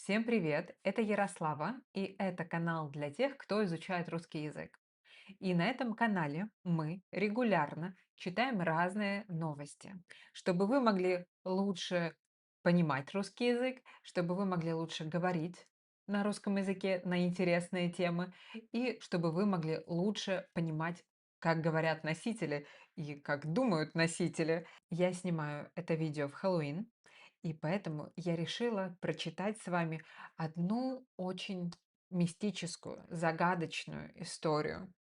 Всем привет! Это Ярослава, и это канал для тех, кто изучает русский язык. И на этом канале мы регулярно читаем разные новости, чтобы вы могли лучше понимать русский язык, чтобы вы могли лучше говорить на русском языке на интересные темы, и чтобы вы могли лучше понимать, как говорят носители и как думают носители. Я снимаю это видео в Хэллоуин, и поэтому я решила прочитать с вами одну очень мистическую, загадочную историю.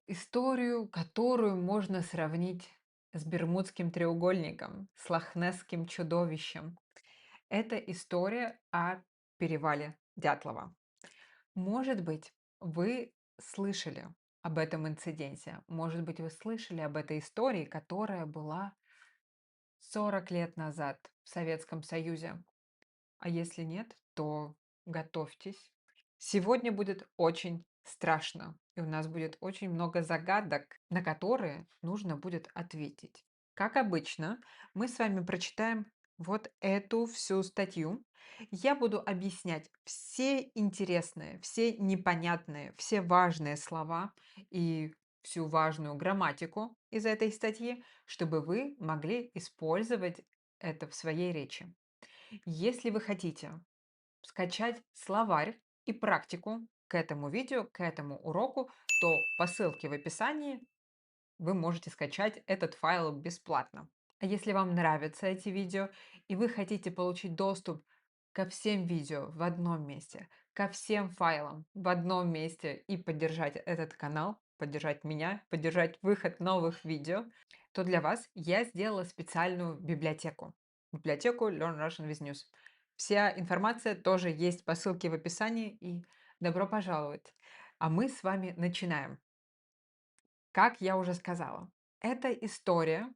Историю, которую можно сравнить с Бермудским треугольником, с Лохнесским чудовищем. Это история о перевале Дятлова. Может быть, вы слышали об этом инциденте, может быть, вы слышали об этой истории, которая была 40 лет назад в Советском Союзе. А если нет, то готовьтесь. Сегодня будет очень страшно, и у нас будет очень много загадок, на которые нужно будет ответить. Как обычно, мы с вами прочитаем вот эту всю статью. Я буду объяснять все интересные, все непонятные, все важные слова и всю важную грамматику из этой статьи, чтобы вы могли использовать это в своей речи. Если вы хотите скачать словарь и практику к этому видео, к этому уроку, то по ссылке в описании вы можете скачать этот файл бесплатно. А если вам нравятся эти видео и вы хотите получить доступ ко всем видео в одном месте, ко всем файлам в одном месте и поддержать этот канал, поддержать меня, поддержать выход новых видео, то для вас я сделала специальную библиотеку. Библиотеку Learn Russian with News. Вся информация тоже есть по ссылке в описании и добро пожаловать. А мы с вами начинаем. Как я уже сказала, эта история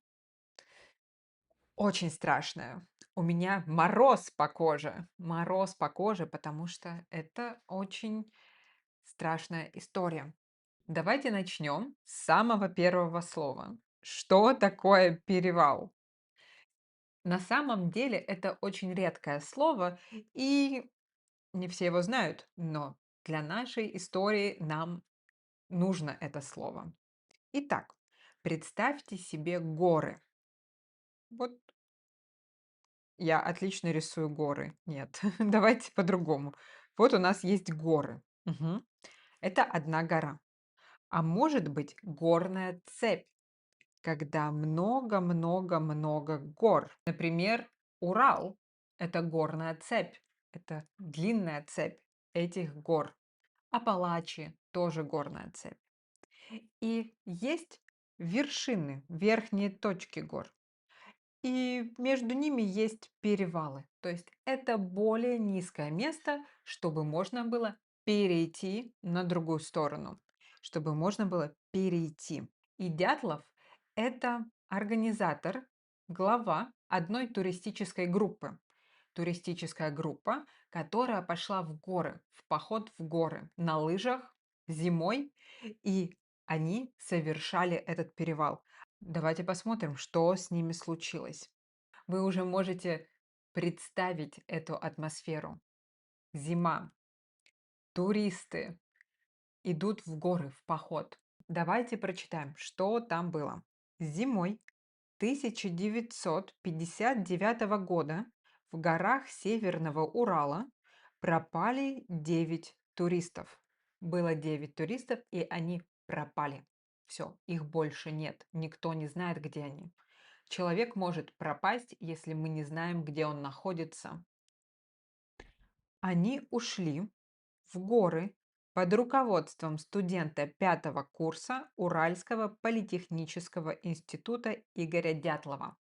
очень страшная. У меня мороз по коже, потому что это очень страшная история. Давайте начнем с самого первого слова. Что такое перевал? На самом деле это очень редкое слово, и не все его знают, но для нашей истории нам нужно это слово. Итак, представьте себе горы. Вот я отлично рисую горы. Нет, давайте по-другому. Вот у нас есть горы. Мгм. Это одна гора. А может быть горная цепь, когда много-много-много гор. Например, Урал– это горная цепь. Это длинная цепь этих гор. Апалачи– тоже горная цепь. И есть вершины, верхние точки гор. И между ними есть перевалы. То есть это более низкое место, чтобы можно было перейти на другую сторону, чтобы можно было перейти. И Дятлов– это организатор, глава одной туристической группы. Туристическая группа, которая пошла в горы, в поход в горы на лыжах зимой, и они совершали этот перевал. Давайте посмотрим, что с ними случилось. Вы уже можете представить эту атмосферу. Зима, туристы идут в горы в поход. Давайте прочитаем, что там было. Зимой 1959 года в горах Северного Урала пропали 9 туристов. Было 9 туристов, и они пропали. Все, их больше нет. Никто не знает, где они. Человек может пропасть, если мы не знаем, где он находится. Они ушли в горы под руководством студента пятого курса Уральского политехнического института Игоря Дятлова.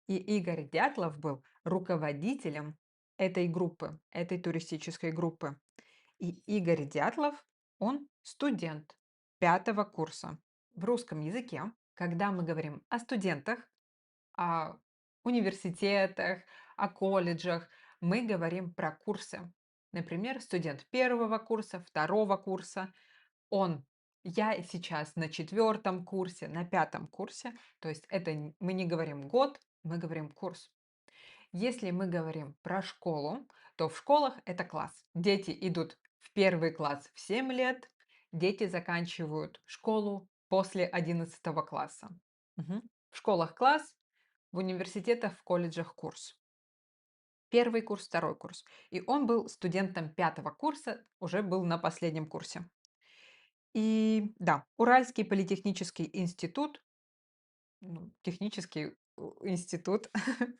И Игорь Дятлов был руководителем этой группы, этой туристической группы. И Игорь Дятлов, он студент пятого курса. В русском языке, когда мы говорим о студентах, о университетах, о колледжах, мы говорим про курсы. Например, студент первого курса, второго курса, я сейчас на четвертом курсе, на пятом курсе, то есть мы не говорим год, мы говорим курс. Если мы говорим про школу, то в школах это класс. Дети идут в первый класс в 7 лет, дети заканчивают школу после 11 класса. Мгм. В школах класс, в университетах, в колледжах курс. Первый курс, второй курс. И он был студентом 5 курса, уже был на последнем курсе. И да, Уральский политехнический институт, ну, технический институт,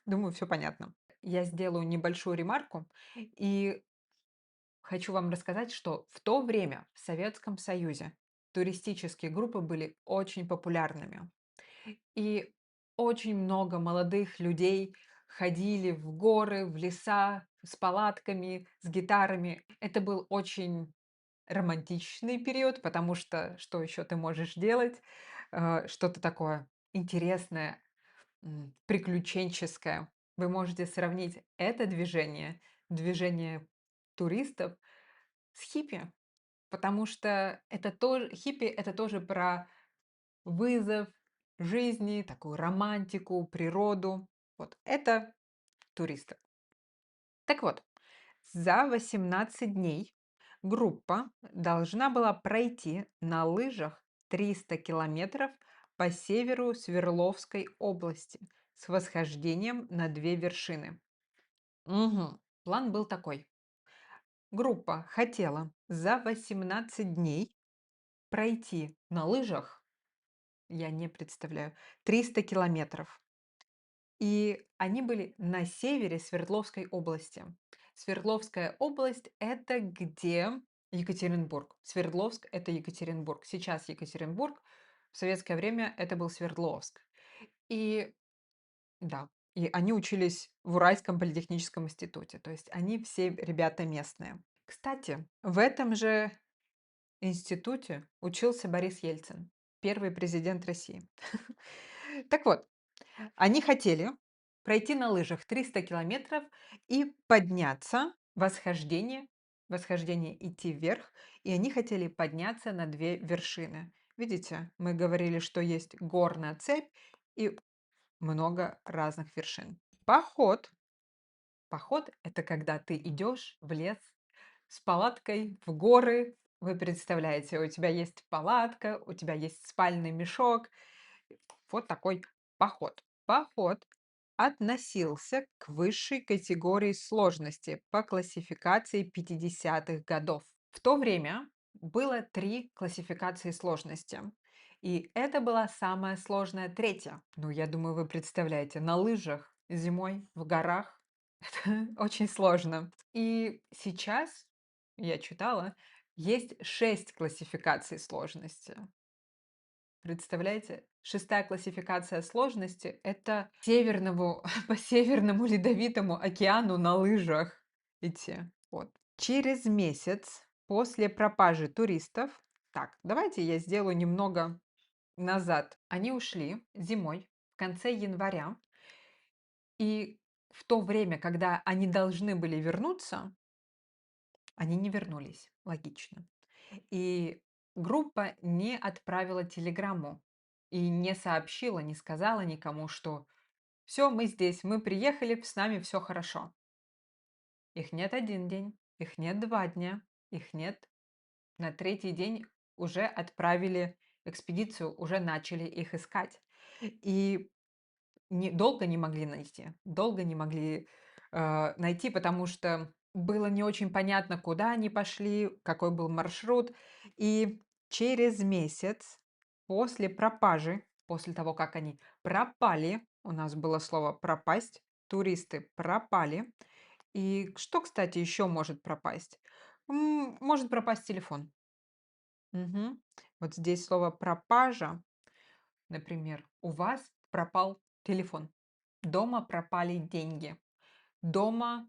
думаю, все понятно. Я сделаю небольшую ремарку и хочу вам рассказать, что в то время в Советском Союзе туристические группы были очень популярными. И очень много молодых людей ходили в горы, в леса с палатками, с гитарами. Это был очень романтичный период, потому что еще ты можешь делать? Что-то такое интересное, приключенческое. Вы можете сравнить это движение туристов с хиппи, потому что это тоже хиппи это тоже про вызов жизни, такую романтику, природу. Вот это туристы. Так вот, за 18 дней группа должна была пройти на лыжах 300 километров по северу Свердловской области с восхождением на две вершины. Мгм. План был такой. Группа хотела за 18 дней пройти на лыжах, я не представляю, 300 километров. И они были на севере Свердловской области. Свердловская область– это где Екатеринбург. Свердловск– это Екатеринбург. Сейчас Екатеринбург. В советское время это был Свердловск. И да, и они учились в Уральском политехническом институте. То есть они все ребята местные. Кстати, в этом же институте учился Борис Ельцин, первый президент России. Так вот, они хотели пройти на лыжах 300 километров и подняться, восхождение идти вверх, и они хотели подняться на две вершины. Видите, мы говорили, что есть горная цепь и много разных вершин. Поход– это когда ты идешь в лес с палаткой в горы. Вы представляете, у тебя есть палатка, у тебя есть спальный мешок. Вот такой поход. Поход относился к высшей категории сложности по классификации 50-х годов. В то время было три классификации сложности. И это была самая сложная третья. Ну, я думаю, вы представляете, на лыжах зимой в горах. Это очень сложно. И сейчас, я читала, есть 6 классификаций сложности. Представляете? Шестая классификация сложности– это по Северному Ледовитому океану на лыжах идти. Вот. Через месяц после пропажи туристов, так, давайте я сделаю немного назад. Они ушли зимой, в конце января, и в то время, когда они должны были вернуться, они не вернулись, логично. И группа не отправила телеграмму и не сообщила, не сказала никому, что все, мы здесь, мы приехали, с нами все хорошо. Их нет один день, их нет 2 дня, их нет. На третий день уже отправили экспедицию, уже начали их искать. И долго не могли найти. Долго не могли найти, потому что было не очень понятно, куда они пошли, какой был маршрут. И через месяц после пропажи, после того, как они пропали, у нас было слово пропасть, туристы пропали. И что, кстати, еще может пропасть? Может пропасть телефон. Мгм. Вот здесь слово пропажа. Например, у вас пропал телефон, дома пропали деньги, дома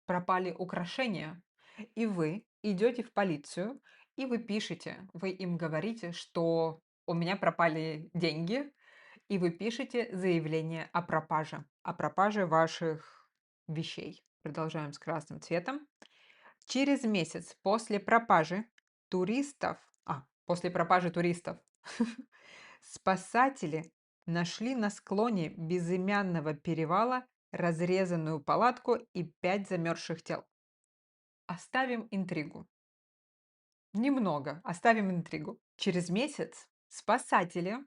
пропали украшения, и вы идете в полицию, и вы пишете, вы им говорите, что у меня пропали деньги, и вы пишете заявление о пропаже ваших вещей. Продолжаем с красным цветом. Через месяц после пропажи туристов, спасатели нашли на склоне безымянного перевала разрезанную палатку и 5 замерзших тел. Оставим интригу. Немного, оставим интригу. Через месяц спасатели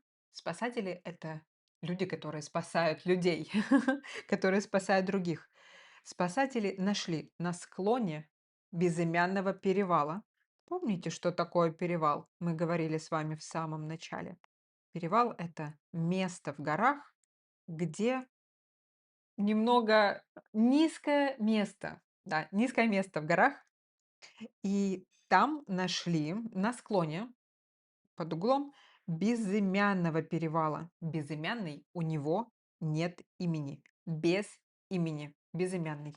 это люди, которые спасают людей, которые спасают других. Спасатели нашли на склоне безымянного перевала. Помните, что такое перевал? Мы говорили с вами в самом начале. Перевал это место в горах, где немного низкое место. Да, низкое место в горах. И там нашли на склоне под углом безымянного перевала. Безымянный у него нет имени. Без имени. Безымянный.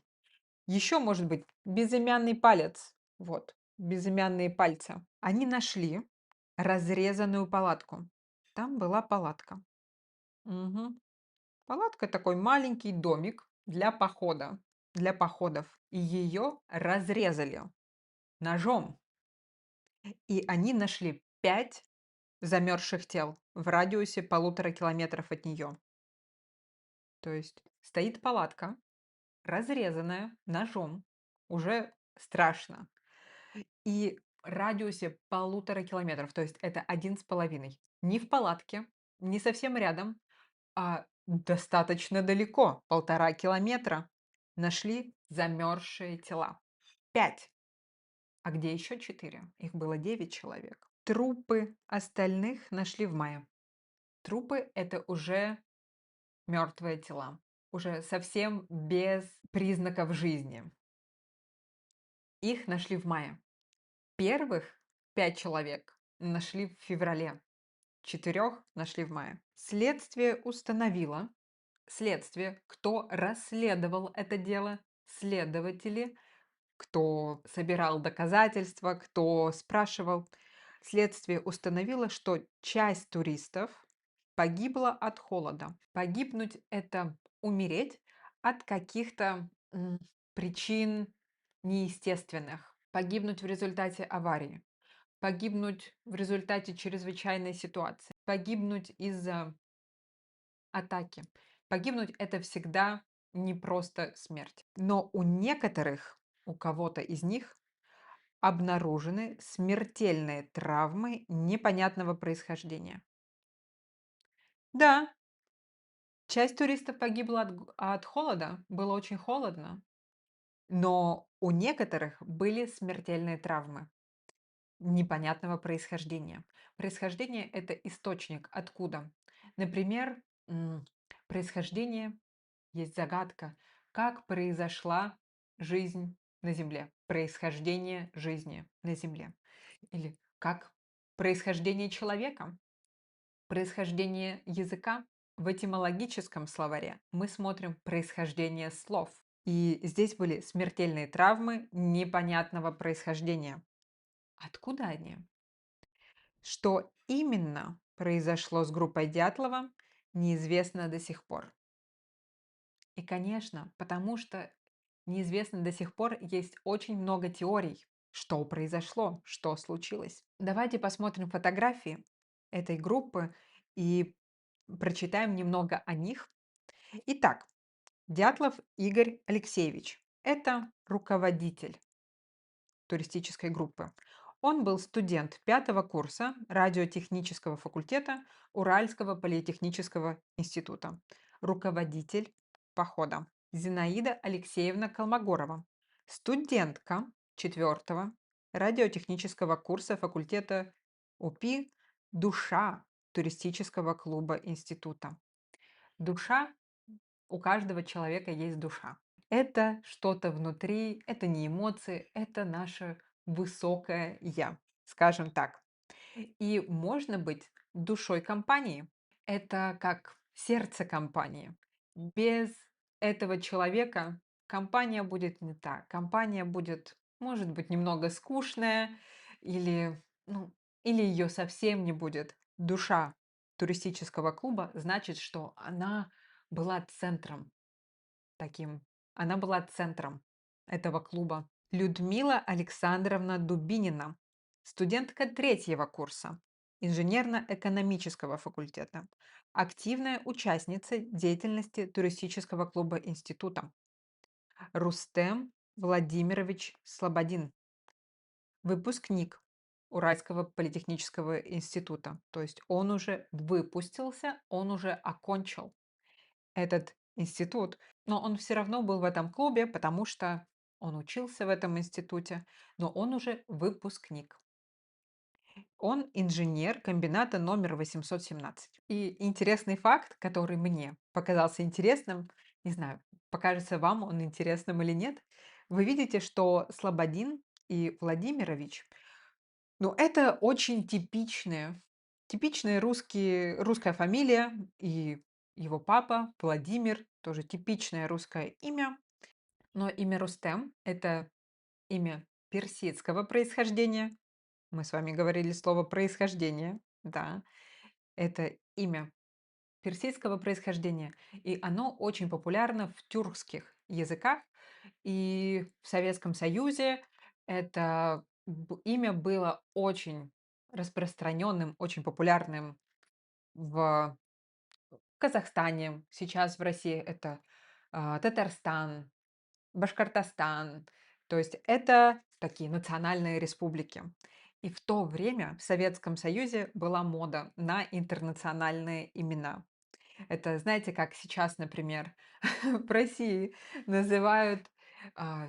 Еще может быть безымянный палец. Вот, безымянные пальцы. Они нашли разрезанную палатку. Там была палатка. Мгм. Палатка такой маленький домик для похода, для походов. И ее разрезали ножом. И они нашли 5 замерзших тел в радиусе 1,5 километров от нее. То есть стоит палатка, разрезанная ножом, уже страшно. И в радиусе 1,5 километров, то есть это 1,5. Не в палатке, не совсем рядом, а достаточно далеко, 1,5 километра, нашли замерзшие тела. 5. А где еще 4? Их было 9 человек. Трупы остальных нашли в мае. Трупы это уже мертвые тела, уже совсем без признаков жизни. Их нашли в мае. Первых 5 человек нашли в феврале, 4 нашли в мае. Следствие, кто расследовал это дело, следователи, кто собирал доказательства, кто спрашивал. Следствие установило, что часть туристов погибла от холода. Погибнуть– это умереть от каких-то причин неестественных. Погибнуть в результате аварии. Погибнуть в результате чрезвычайной ситуации. Погибнуть из-за атаки. Погибнуть– это всегда не просто смерть. Но у некоторых, у кого-то из них обнаружены смертельные травмы непонятного происхождения. Да, часть туристов погибла от холода, было очень холодно, но у некоторых были смертельные травмы непонятного происхождения. Происхождение– это источник, откуда. Например, происхождение есть загадка, как произошла жизнь на Земле, происхождение жизни на Земле. Или как происхождение человека, происхождение языка. В этимологическом словаре мы смотрим происхождение слов. И здесь были смертельные травмы непонятного происхождения. Откуда они? Что именно произошло с группой Дятлова, неизвестно до сих пор. И, конечно, потому что неизвестно до сих пор, есть очень много теорий, что произошло, что случилось. Давайте посмотрим фотографии этой группы и прочитаем немного о них. Итак, Дятлов Игорь Алексеевич– это руководитель туристической группы. Он был студент 5 курса радиотехнического факультета Уральского политехнического института, руководитель похода. Зинаида Алексеевна Колмогорова, студентка 4 радиотехнического курса факультета УПИ «Душа» туристического клуба института. Душа, у каждого человека есть душа. Это что-то внутри, это не эмоции, это наше высокое «я», скажем так. И можно быть душой компании. Это как сердце компании. Без этого человека компания будет не так. Компания будет, может быть, немного скучная, или, или ее совсем не будет. Душа туристического клуба значит, что она была центром таким. Она была центром этого клуба. Людмила Александровна Дубинина, студентка 3 курса. инженерно-экономического факультета, активная участница деятельности туристического клуба института. Рустем Владимирович Слободин, выпускник Уральского политехнического института. То есть он уже выпустился, он уже окончил этот институт, но он все равно был в этом клубе, потому что он учился в этом институте, но он уже выпускник. Он инженер комбината номер 817. И интересный факт, который мне показался интересным, не знаю, покажется вам он интересным или нет, вы видите, что Слободин и Владимирович, ну, это очень типичная русская фамилия, и его папа Владимир, тоже типичное русское имя, но имя Рустем– это имя персидского происхождения. Мы с вами говорили слово происхождение, да, это имя персидского происхождения, и оно очень популярно в тюркских языках, и в Советском Союзе это имя было очень распространенным, очень популярным в Казахстане, сейчас в России это Татарстан, Башкортостан. То есть это такие национальные республики. И в то время в Советском Союзе была мода на интернациональные имена. Это, знаете, как сейчас, например, в России называют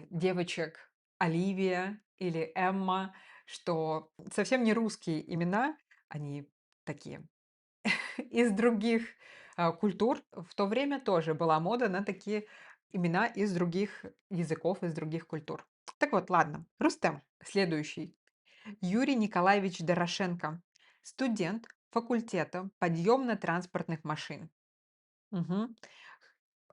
девочек Оливия или Эмма, что совсем не русские имена, они такие из других культур. В то время тоже была мода на такие имена из других языков, из других культур. Так вот, ладно. Рустем, следующий. Юрий Николаевич Дорошенко, студент факультета подъемно-транспортных машин. Мгм.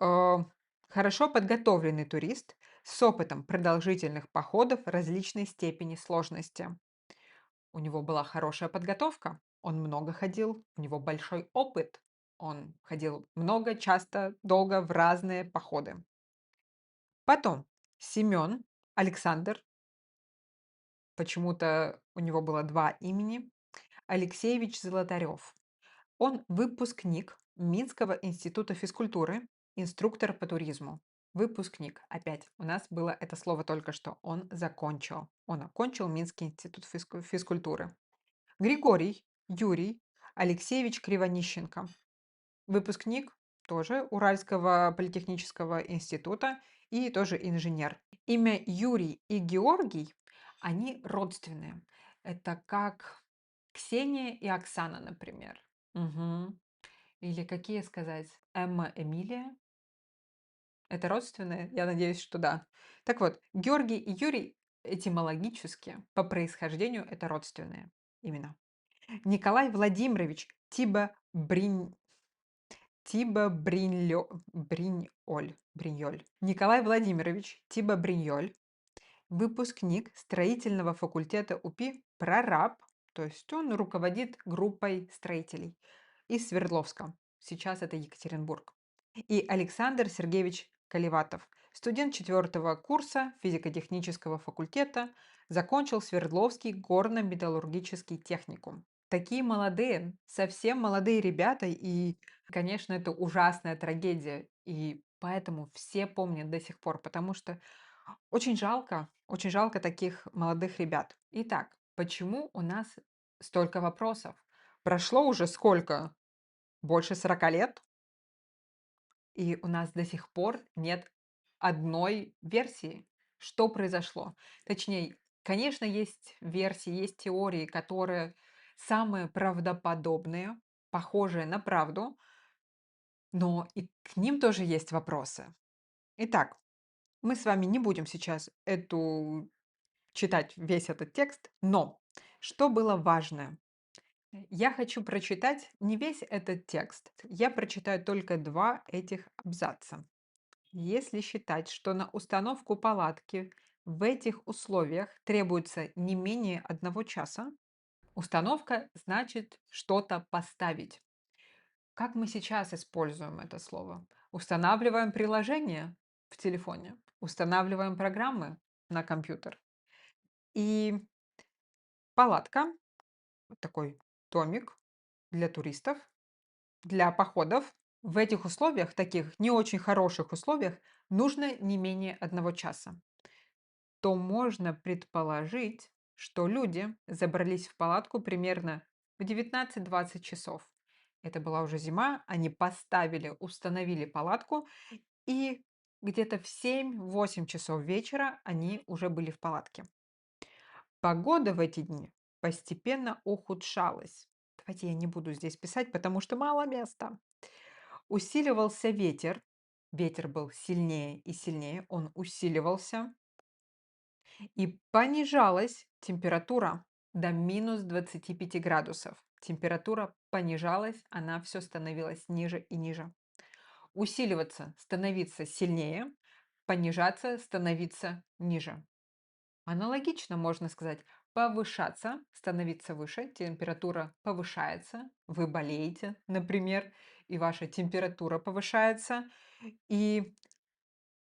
Э, Хорошо подготовленный турист с опытом продолжительных походов различной степени сложности. У него была хорошая подготовка, он много ходил, у него большой опыт. Он ходил много, часто, долго в разные походы. Потом Семен Александр, почему-то у него было два имени, Алексеевич Золотарев. Он выпускник Минского института физкультуры, инструктор по туризму. Выпускник. Опять у нас было это слово только что. Он закончил. Он окончил Минский институт физкультуры. Григорий Юрий Алексеевич Кривонищенко. Выпускник тоже Уральского политехнического института и тоже инженер. Имя Юрий и Георгий, они родственные. Это как Ксения и Оксана, например. Мгм. Или какие сказать? Эмма, Эмилия. Это родственные? Я надеюсь, что да. Так вот, Георгий и Юрий этимологически по происхождению это родственные имена. Николай Владимирович Бриньоль. Николай Владимирович Тиба Бриньоль, выпускник строительного факультета УПИ, прораб, то есть он руководит группой строителей из Свердловска. Сейчас это Екатеринбург. И Александр Сергеевич Каливатов, студент четвертого курса физико-технического факультета, закончил Свердловский горно-металлургический техникум. Такие молодые, совсем молодые ребята, и, конечно, это ужасная трагедия, и поэтому все помнят до сих пор, потому что очень жалко таких молодых ребят. Итак, почему у нас столько вопросов? Прошло уже сколько? Больше 40 лет? И у нас до сих пор нет одной версии, что произошло. Точнее, конечно, есть версии, есть теории, которые самые правдоподобные, похожие на правду, но и к ним тоже есть вопросы. Итак, мы с вами не будем сейчас читать весь этот текст, но что было важное? Я хочу прочитать не весь этот текст, я прочитаю только два этих абзаца. Если считать, что на установку палатки в этих условиях требуется не менее 1 часа, установка значит что-то поставить. Как мы сейчас используем это слово? Устанавливаем приложение в телефоне, устанавливаем программы на компьютер. И палатка, вот такой домик для туристов, для походов. В этих условиях, таких не очень хороших условиях, нужно не менее 1 часа. То можно предположить, что люди забрались в палатку примерно в 19-20 часов. Это была уже зима, они поставили, установили палатку, и где-то в 7-8 часов вечера они уже были в палатке. Погода в эти дни постепенно ухудшалась. Давайте я не буду здесь писать, потому что мало места. Усиливался ветер. Ветер был сильнее и сильнее, он усиливался. И понижалась температура до -25 градусов. Температура понижалась, она все становилась ниже и ниже. Усиливаться, становиться сильнее, понижаться, становиться ниже. Аналогично можно сказать, повышаться, становиться выше, температура повышается, вы болеете, например, и ваша температура повышается, и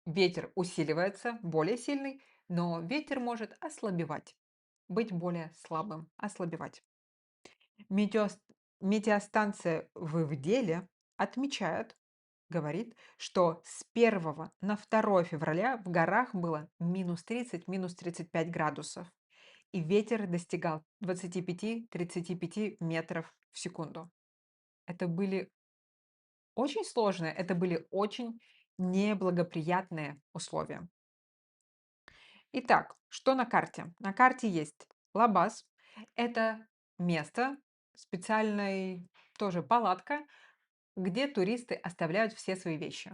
ветер усиливается, более сильный, но ветер может ослабевать, быть более слабым, ослабевать. Метеост- Метеостанция в Ивделе отмечает, говорит, что с 1 на 2 февраля в горах было -30, -35 градусов, и ветер достигал 25-35 метров в секунду. Это были очень сложные, это были очень неблагоприятные условия. Итак, что на карте? На карте есть Лабаз. Это место, специальной тоже палатка, где туристы оставляют все свои вещи,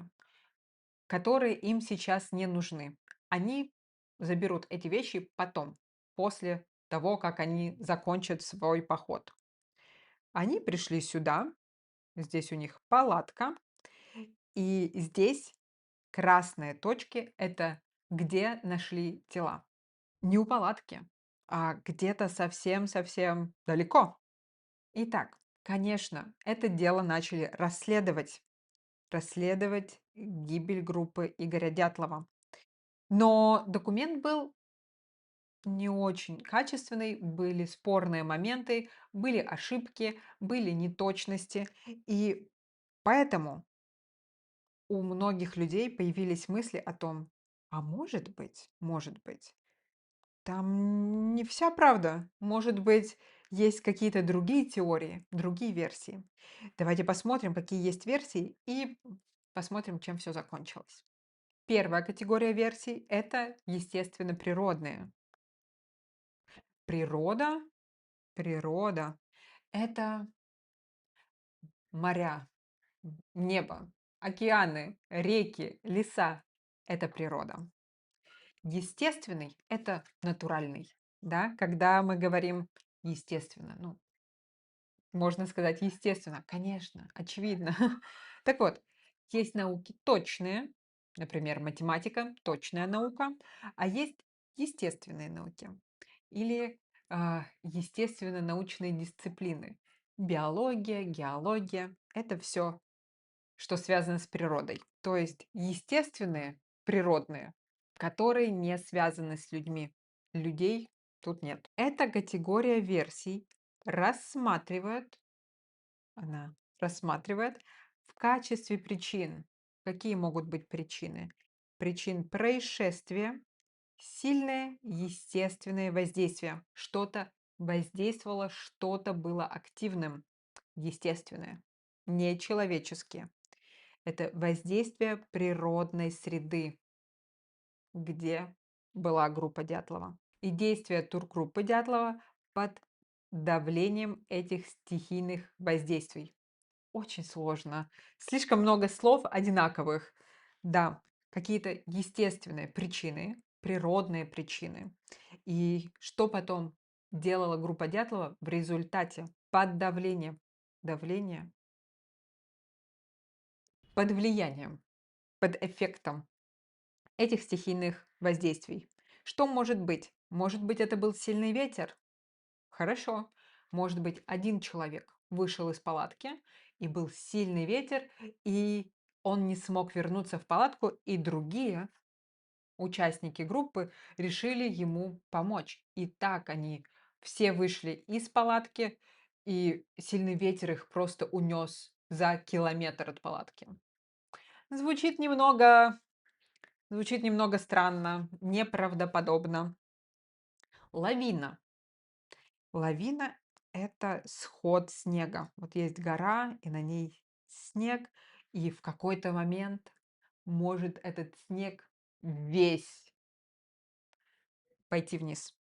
которые им сейчас не нужны. Они заберут эти вещи потом, после того, как они закончат свой поход. Они пришли сюда, здесь у них палатка, и здесь красные точки– это где нашли тела. Не у палатки, а где-то совсем-совсем далеко. Итак, конечно, это дело начали расследовать гибель группы Игоря Дятлова. Но документ был не очень качественный, были спорные моменты, были ошибки, были неточности. И поэтому у многих людей появились мысли о том, а может быть, там не вся правда. Может быть, есть какие-то другие теории, другие версии. Давайте посмотрим, какие есть версии, и посмотрим, чем все закончилось. Первая категория версий– это, естественно, природные. Природа, природа– это моря, небо, океаны, реки, леса– это природа. Естественный– это натуральный. Да? Когда мы говорим естественно, ну, можно сказать, естественно, конечно, очевидно. Так вот, есть науки точные, например, математика, точная наука, а есть естественные науки или естественно-научные дисциплины. Биология, геология– это все, что связано с природой. То есть естественные, природные, которые не связаны с людьми. Людей тут нет. Эта категория версий рассматривает она рассматривает в качестве причин. Какие могут быть причины? Причин происшествия, сильное естественное воздействие. Что-то воздействовало, что-то было активным, естественное, нечеловеческие. Это воздействие природной среды, где была группа Дятлова. И действия тургруппы Дятлова под давлением этих стихийных воздействий. Очень сложно. Слишком много слов одинаковых. Да, какие-то естественные причины, природные причины. И что потом делала группа Дятлова в результате под давлением? Давление под влиянием, под эффектом этих стихийных воздействий. Что может быть? Может быть, это был сильный ветер? Хорошо. Может быть, один человек вышел из палатки, и был сильный ветер, и он не смог вернуться в палатку, и другие участники группы решили ему помочь. И так они все вышли из палатки, и сильный ветер их просто унес за километр от палатки. Звучит немного, звучит немного странно, неправдоподобно. Лавина. Лавина– это сход снега. Вот есть гора, и на ней снег, и в какой-то момент может этот снег весь пойти вниз.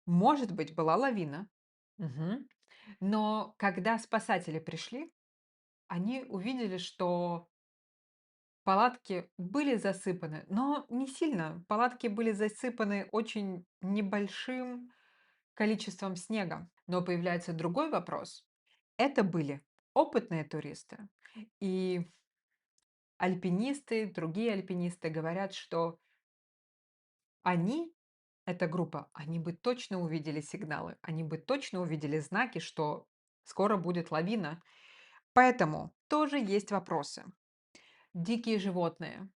Может быть, была лавина, мгм, но когда спасатели пришли, они увидели, что палатки были засыпаны, но не сильно. Палатки были засыпаны очень небольшим количеством снега. Но появляется другой вопрос. Это были опытные туристы. И альпинисты, другие альпинисты говорят, что они, эта группа, они бы точно увидели сигналы, они бы точно увидели знаки, что скоро будет лавина. Поэтому тоже есть вопросы. Дикие животные.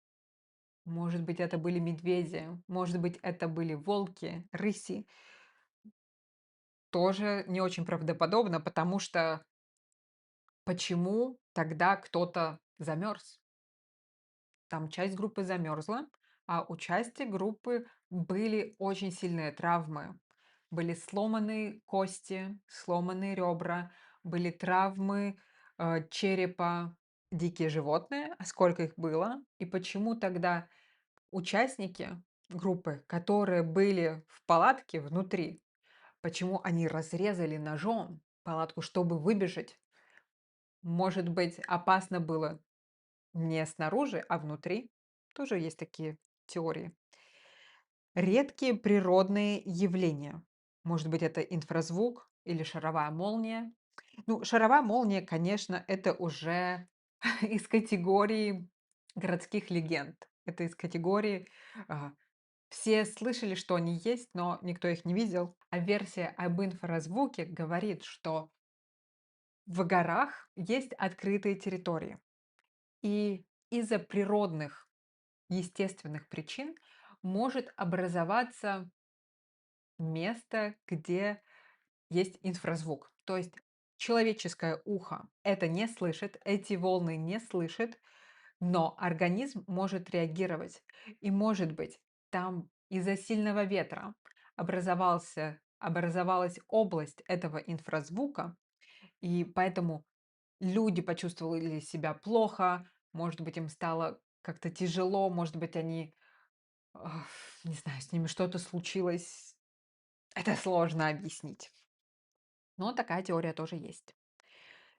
Может быть, это были медведи, может быть, это были волки, рыси. Тоже не очень правдоподобно, потому что почему тогда кто-то замерз? Там часть группы замерзла, а у части группы были очень сильные травмы. Были сломанные кости, сломанные ребра, были травмы черепа. Дикие животные, а сколько их было, и почему тогда участники группы, которые были в палатке внутри, почему они разрезали ножом палатку, чтобы выбежать? Может быть, опасно было не снаружи, а внутри? Тоже есть такие теории. Редкие природные явления. Может быть, это инфразвук или шаровая молния. Ну, шаровая молния, конечно, это уже из категории городских легенд. Это из категории а, все слышали, что они есть, но никто их не видел. А версия об инфразвуке говорит, что в горах есть открытые территории. И из-за природных, естественных причин может образоваться место, где есть инфразвук. То есть человеческое ухо это не слышит, эти волны не слышит, но организм может реагировать. И может быть, там из-за сильного ветра образовалась область этого инфразвука, и поэтому люди почувствовали себя плохо, может быть, им стало как-то тяжело, может быть, они, ах, не знаю, с ними что-то случилось. Это сложно объяснить. Но такая теория тоже есть.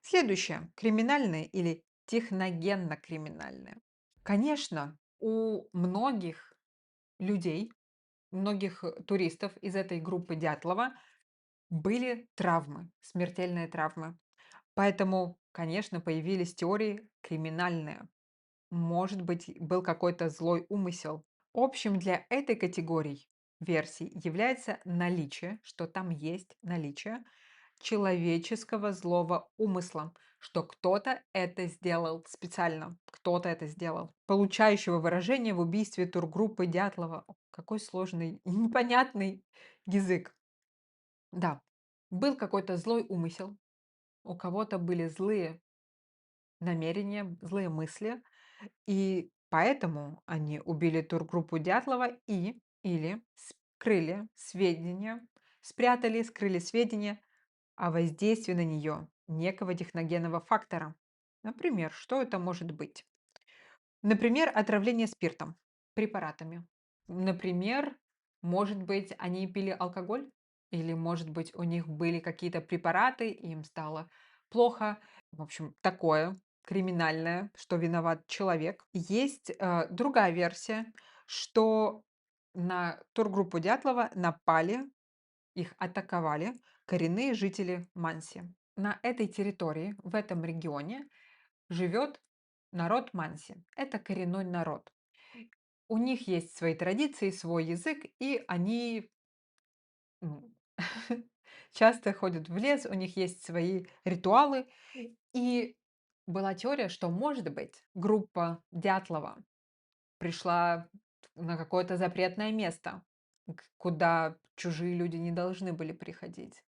Следующее. Криминальные или техногенно-криминальные. Конечно, у многих людей, многих туристов из этой группы Дятлова были травмы, смертельные травмы. Поэтому, конечно, появились теории криминальные. Может быть, был какой-то злой умысел. Общим для этой категории версий является наличие, что там есть наличие человеческого злого умысла, что кто-то это сделал специально, кто-то это сделал. Получающего выражение в убийстве тургруппы Дятлова. О, какой сложный и непонятный язык. Да, был какой-то злой умысел, у кого-то были злые намерения, злые мысли, и поэтому они убили тургруппу Дятлова и или скрыли сведения, спрятали, скрыли сведения о воздействии на нее некого техногенного фактора. Например, что это может быть? Например, отравление спиртом, препаратами. Например, может быть, они пили алкоголь? Или, может быть, у них были какие-то препараты, и им стало плохо. В общем, такое криминальное, что виноват человек. Есть другая версия, что на тургруппу Дятлова напали, их атаковали коренные жители Манси. На этой территории, в этом регионе, живет народ Манси. Это коренной народ. У них есть свои традиции, свой язык, и они м, часто ходят в лес, у них есть свои ритуалы. И была теория, что, может быть, группа Дятлова пришла на какое-то запретное место, куда чужие люди не должны были приходить.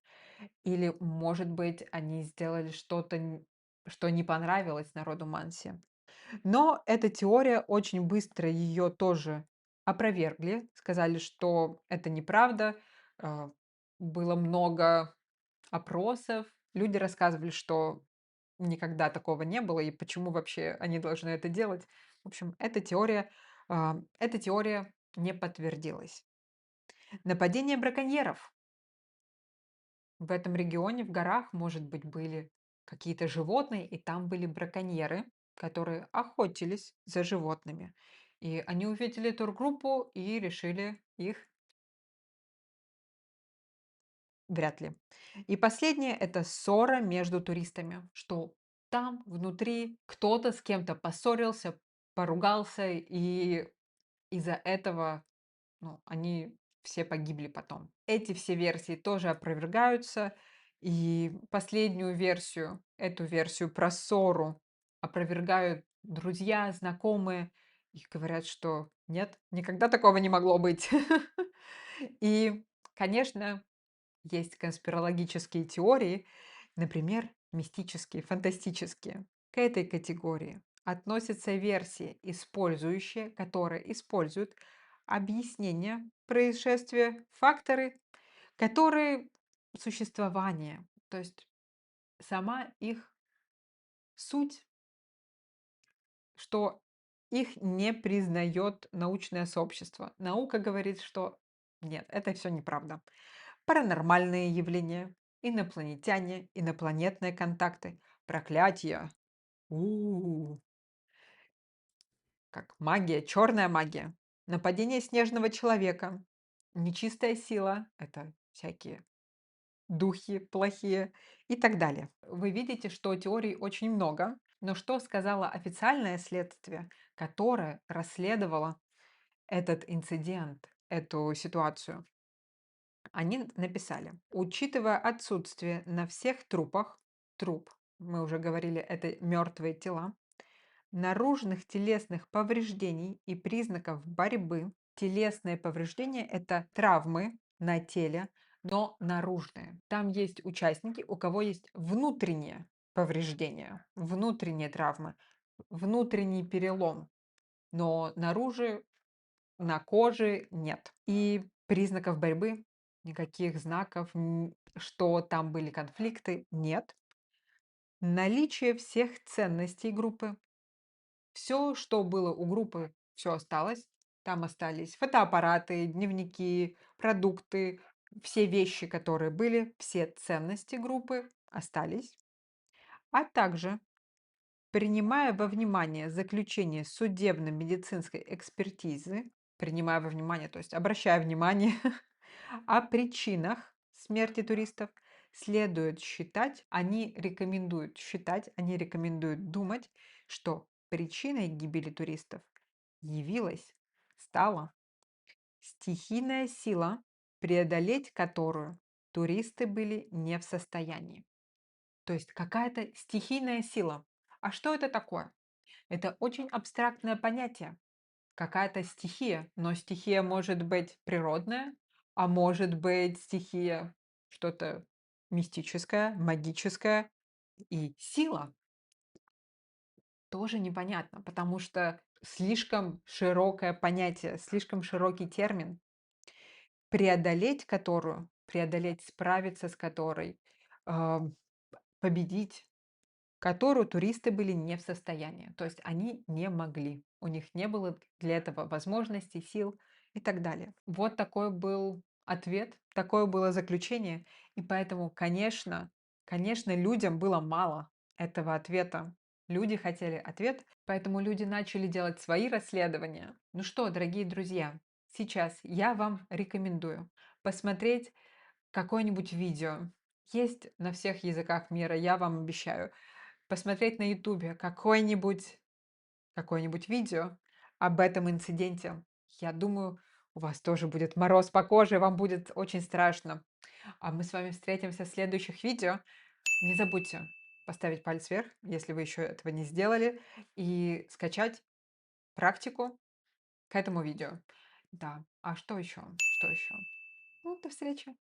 Или, может быть, они сделали что-то, что не понравилось народу Манси. Но эта теория очень быстро ее тоже опровергли, сказали, что это неправда. А, Было много опросов, люди рассказывали, что никогда такого не было и почему вообще они должны это делать. В общем, эта теория не подтвердилась. Нападение браконьеров. В этом регионе, в горах, может быть, были какие-то животные, и там были браконьеры, которые охотились за животными. И они увидели тургруппу и решили их вряд ли. И последнее– это ссора между туристами, что там внутри кто-то с кем-то поссорился, поругался, и из-за этого они все погибли потом. Эти все версии тоже опровергаются. И последнюю версию, эту версию про ссору, опровергают друзья, знакомые. И говорят, что нет, никогда такого не могло быть. И, конечно, есть конспирологические теории, например, мистические, фантастические. К этой категории относятся версии, которые используют объяснение происшествия, факторы, которые существование, то есть сама их суть, что их не признает научное сообщество. Наука говорит, что нет, это все неправда. Паранормальные явления, инопланетяне, инопланетные контакты, проклятия, у как магия, черная магия, нападение снежного человека, нечистая сила, это всякие духи плохие и так далее. Вы видите, что теорий очень много, но что сказала официальное следствие, которое расследовало этот инцидент, эту ситуацию? Они написали: учитывая отсутствие на всех трупах, труп, мы уже говорили, это мертвые тела, наружных телесных повреждений и признаков борьбы. Телесные повреждения– это травмы на теле, но наружные. Там есть участники, у кого есть внутренние повреждения, внутренние травмы, внутренний перелом, но наружу на коже нет. И признаков борьбы, никаких знаков, что там были конфликты, нет. Наличие всех ценностей группы. Все, что было у группы, все осталось. Там остались фотоаппараты, дневники, продукты, все вещи, которые были, все ценности группы остались. А также, принимая во внимание заключение судебно-медицинской экспертизы, принимая во внимание, то есть обращая внимание о причинах смерти туристов, они рекомендуют думать, что причиной гибели туристов стала стихийная сила, преодолеть которую туристы были не в состоянии. То есть какая-то стихийная сила. А что это такое? Это очень абстрактное понятие. Какая-то стихия, но стихия может быть природная, а может быть стихия что-то мистическое, магическое. И сила тоже непонятно, потому что слишком широкое понятие, слишком широкий термин, преодолеть, справиться с которой, а, победить, которую туристы были не в состоянии. То есть они не могли. У них не было для этого возможностей, сил и так далее. Вот такой был ответ, такое было заключение. И поэтому, конечно, людям было мало этого ответа. Люди хотели ответ, поэтому люди начали делать свои расследования. Ну что, дорогие друзья, сейчас я вам рекомендую посмотреть какое-нибудь видео. Есть на всех языках мира, я вам обещаю посмотреть на "Ютубе" какое-нибудь видео об этом инциденте. Я думаю, у вас тоже будет мороз по коже, вам будет очень страшно. А мы с вами встретимся в следующих видео. Не забудьте поставить палец вверх, если вы еще этого не сделали, и скачать практику к этому видео. Да, а что еще? Что еще? Ну, до встречи!